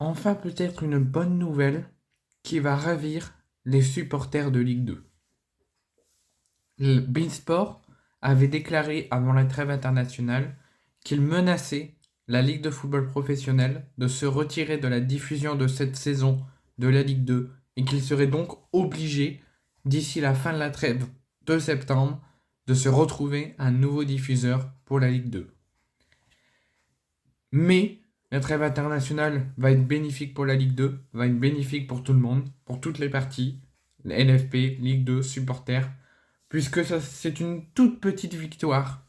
Enfin peut-être une bonne nouvelle qui va ravir les supporters de Ligue 2. Le beIN Sport avait déclaré avant la trêve internationale qu'il menaçait la Ligue de football professionnel de se retirer de la diffusion de cette saison de la Ligue 2 et qu'il serait donc obligé, d'ici la fin de la trêve de septembre, de se retrouver un nouveau diffuseur pour la Ligue 2. Mais la trêve internationale va être bénéfique pour la Ligue 2, va être bénéfique pour tout le monde, pour toutes les parties, LFP, Ligue 2, supporters, puisque c'est une toute petite victoire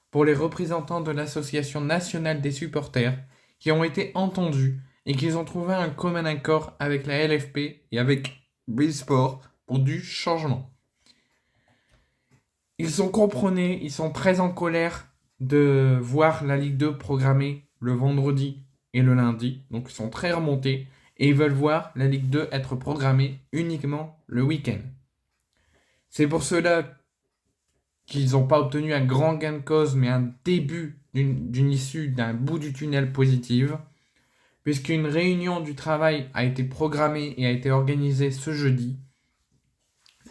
pour les représentants de l'Association nationale des supporters qui ont été entendus et qui ont trouvé un commun accord avec la LFP et avec beIN Sport pour du changement. Ils sont comprenés, ils sont très en colère de voir la Ligue 2 programmée le vendredi et le lundi, donc ils sont très remontés et ils veulent voir la Ligue 2 être programmée uniquement le week-end. C'est pour cela qu'ils n'ont pas obtenu un grand gain de cause, mais un début d'une issue, d'un bout du tunnel positive, puisqu'une réunion du travail a été programmée et a été organisée ce jeudi,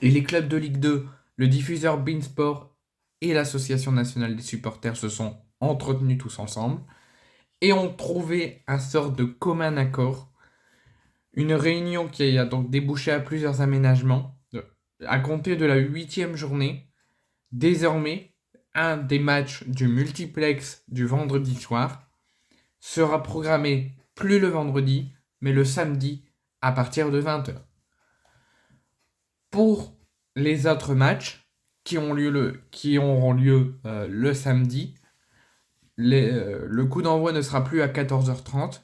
et les clubs de Ligue 2, le diffuseur beIN Sport et l'Association nationale des supporters se sont entretenus tous ensemble, et ont trouvé un sort de commun accord, une réunion qui a donc débouché à plusieurs aménagements, à compter de la 8e journée. Désormais, un des matchs du multiplex du vendredi soir sera programmé plus le vendredi, mais le samedi à partir de 20h. Pour les autres matchs qui auront lieu le samedi, le coup d'envoi ne sera plus à 14h30,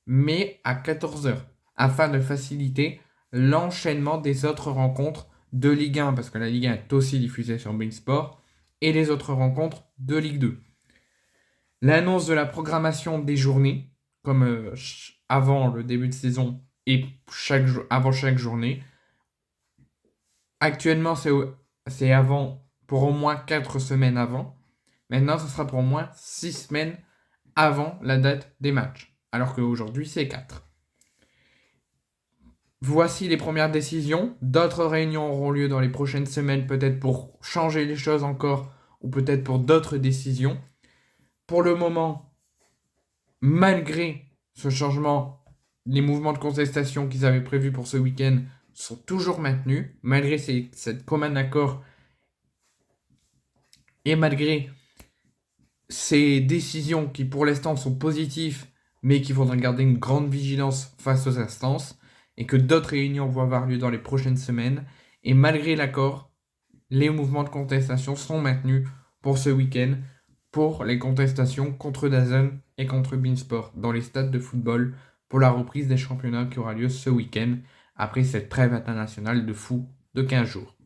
mais à 14h, afin de faciliter l'enchaînement des autres rencontres de Ligue 1, parce que la Ligue 1 est aussi diffusée sur beIN Sport, et les autres rencontres de Ligue 2. L'annonce de la programmation des journées, comme avant le début de saison et avant chaque journée. Actuellement, c'est avant pour au moins 4 semaines avant. Maintenant, ce sera pour au moins 6 semaines avant la date des matchs, alors qu'aujourd'hui, c'est 4. Voici les premières décisions. D'autres réunions auront lieu dans les prochaines semaines, peut-être pour changer les choses encore, ou peut-être pour d'autres décisions. Pour le moment, malgré ce changement, les mouvements de contestation qu'ils avaient prévus pour ce week-end sont toujours maintenus, malgré cette commun accord et malgré ces décisions qui pour l'instant sont positives, mais qu'il faudra garder une grande vigilance face aux instances, et que d'autres réunions vont avoir lieu dans les prochaines semaines. Et malgré l'accord, les mouvements de contestation sont maintenus pour ce week-end, pour les contestations contre DAZN et contre beIN Sport dans les stades de football pour la reprise des championnats qui aura lieu ce week-end après cette trêve internationale de fou de 15 jours.